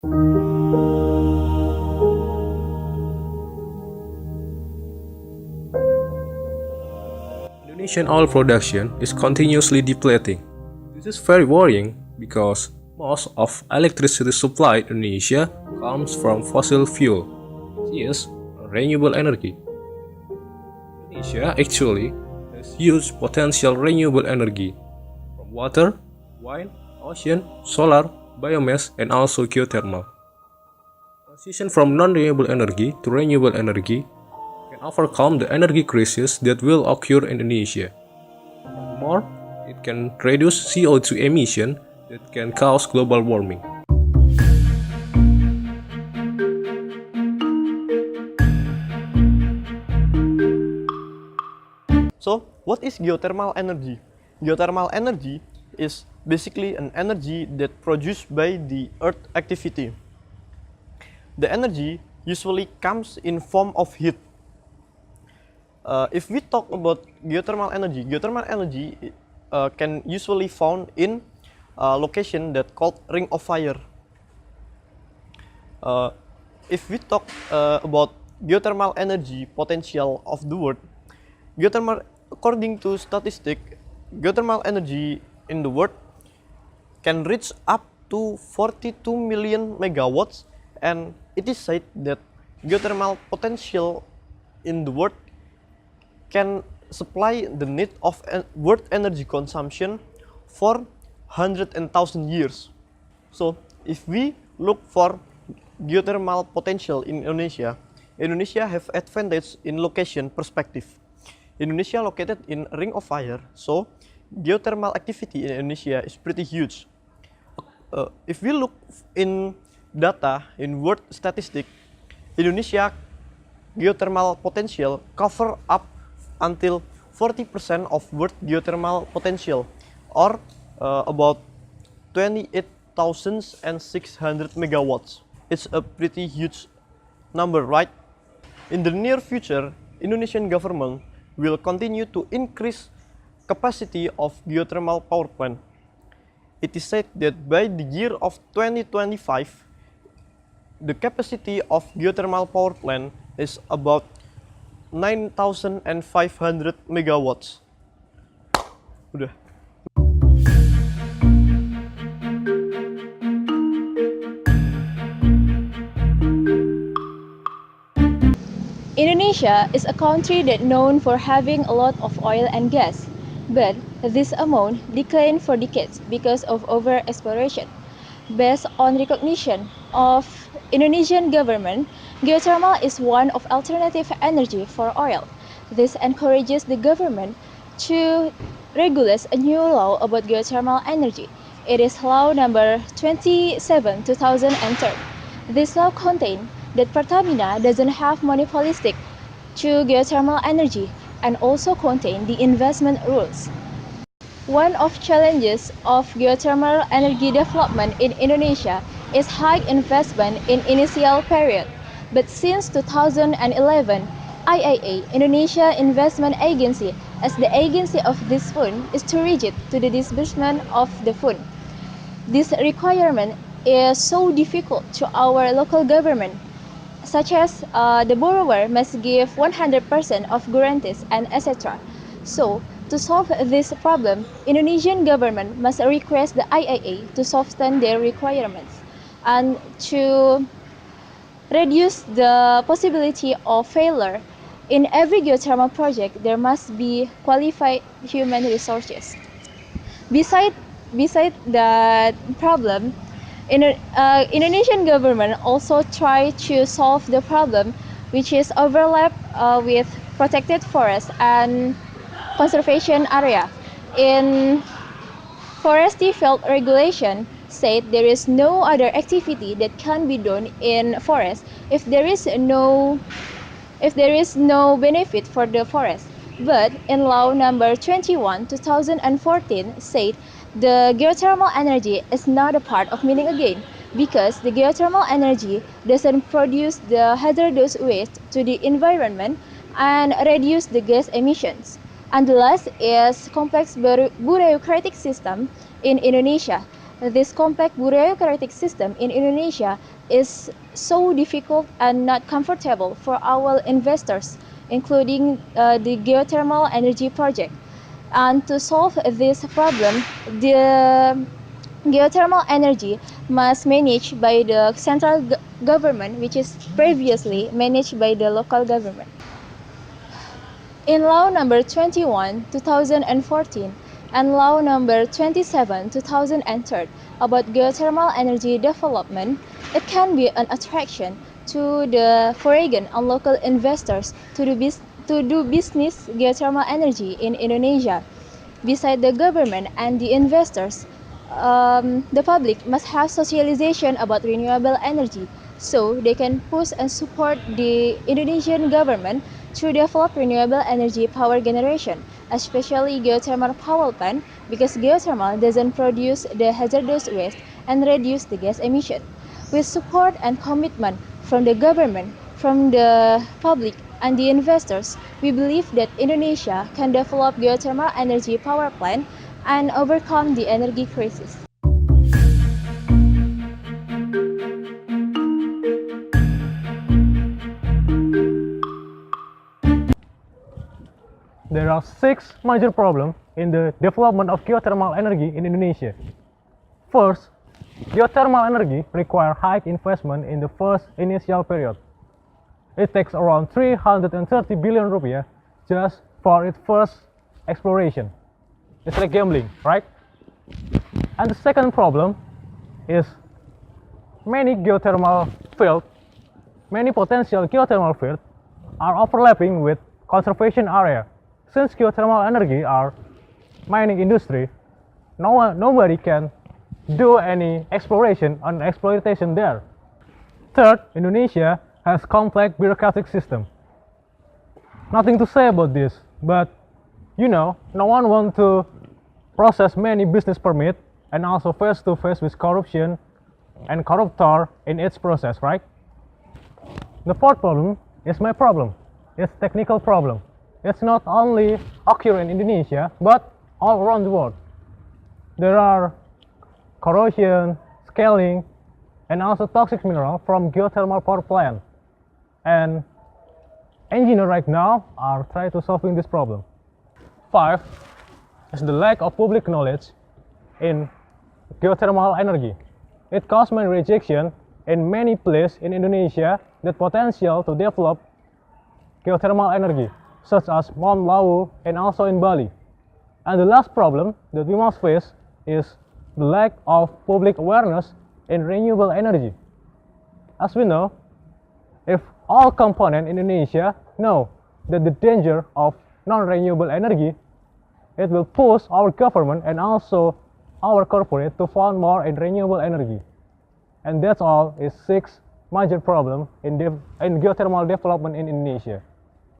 Indonesian oil production is continuously depleting. This is very worrying because most of electricity supply in Indonesia comes from fossil fuel, which is renewable energy. Indonesia actually has huge potential renewable energy from water, wind, ocean, solar, biomass, and also geothermal. Transition from non-renewable energy to renewable energy can overcome the energy crisis that will occur in Indonesia. Furthermore, it can reduce CO2 emission that can cause global warming. So, what is geothermal energy? Geothermal energy is basically an energy that produced by the earth activity. The energy usually comes in form of heat. If we talk about geothermal energy can usually found in a location that called ring of fire. If we talk about geothermal energy potential of the world, according to statistic, geothermal energy in the world can reach up to 42 million megawatts, and it is said that geothermal potential in the world can supply the need of world energy consumption for 100,000 years. So, if we look for geothermal potential in Indonesia, Indonesia have advantage in location perspective. Indonesia located in ring of fire, so geothermal activity in Indonesia is pretty huge. If we look in data in world statistic, Indonesia geothermal potential cover up until 40% of world geothermal potential, or about 28,600 megawatts. It's a pretty huge number, right? In the near future, Indonesian government will continue to increase capacity of geothermal power plant. It is said that by the year of 2025, the capacity of geothermal power plant is about 9,500 megawatts. Udah. Indonesia is a country that known for having a lot of oil and gas, but this amount declined for decades because of over-exploration. Based on recognition of Indonesian government, geothermal is one of alternative energy for oil. This encourages the government to regulate a new law about geothermal energy. It is law number 27/2003. This law contains that Pertamina doesn't have monopolistic to geothermal energy and also contain the investment rules. One of challenges of geothermal energy development in Indonesia is high investment in initial period. But since 2011, IIA, Indonesia Investment Agency, as the agency of this fund, is too rigid to the disbursement of the fund. This requirement is so difficult to our local government, such as the borrower must give 100% of guarantees and etc. So, to solve this problem, Indonesian government must request the IAA to soften their requirements and to reduce the possibility of failure. In every geothermal project, there must be qualified human resources. Beside that problem, Indonesian government also try to solve the problem, which is overlap with protected forest and conservation area. In forestry field regulation said there is no other activity that can be done in forest if there is no benefit for the forest. But in law number 21/2014 said the geothermal energy is not a part of mining again because the geothermal energy doesn't produce the hazardous waste to the environment and reduce the gas emissions. And the last is complex bureaucratic system in Indonesia. this complex bureaucratic system in Indonesia is so difficult and not comfortable for our investors, including the geothermal energy project. And to solve this problem, the geothermal energy must managed by the central government, which is previously managed by the local government. In Law Number 21, 2014, and Law Number 27, 2003 about geothermal energy development, it can be an attraction to the foreign and local investors to do business geothermal energy in Indonesia. Besides the government and the investors, the public must have socialization about renewable energy so they can push and support the Indonesian government to develop renewable energy power generation, especially geothermal power plant, because geothermal doesn't produce the hazardous waste and reduce the gas emission. With support and commitment from the government, from the public, and the investors, we believe that Indonesia can develop geothermal energy power plant and overcome the energy crisis. There are 6 major problems in the development of geothermal energy in Indonesia. First, geothermal energy requires high investment in the first initial period. It takes around 330 billion rupiah just for its first exploration. It's like gambling, right? And the second problem is many potential geothermal fields are overlapping with conservation area. Since geothermal energy are mining industry, nobody can do any exploration and exploitation there. Third, Indonesia has complex bureaucratic system. Nothing to say about this, but no one wants to process many business permit and also face to face with corruption and corruptor in its process, right? The fourth problem is my problem. It's technical problem. It's not only occur in Indonesia, but all around the world. There are corrosion, scaling, and also toxic mineral from geothermal power plant. And engineers right now are trying to solving this problem. 5 is the lack of public knowledge in geothermal energy. It causes many rejection in many places in Indonesia that potential to develop geothermal energy, such as Mount Lawu and also in Bali. And the last problem that we must face is the lack of public awareness in renewable energy. As we know, if all components in Indonesia know that the danger of non-renewable energy, it will push our government and also our corporate to fund more in renewable energy. And that's all is 6 major problems in geothermal development in Indonesia.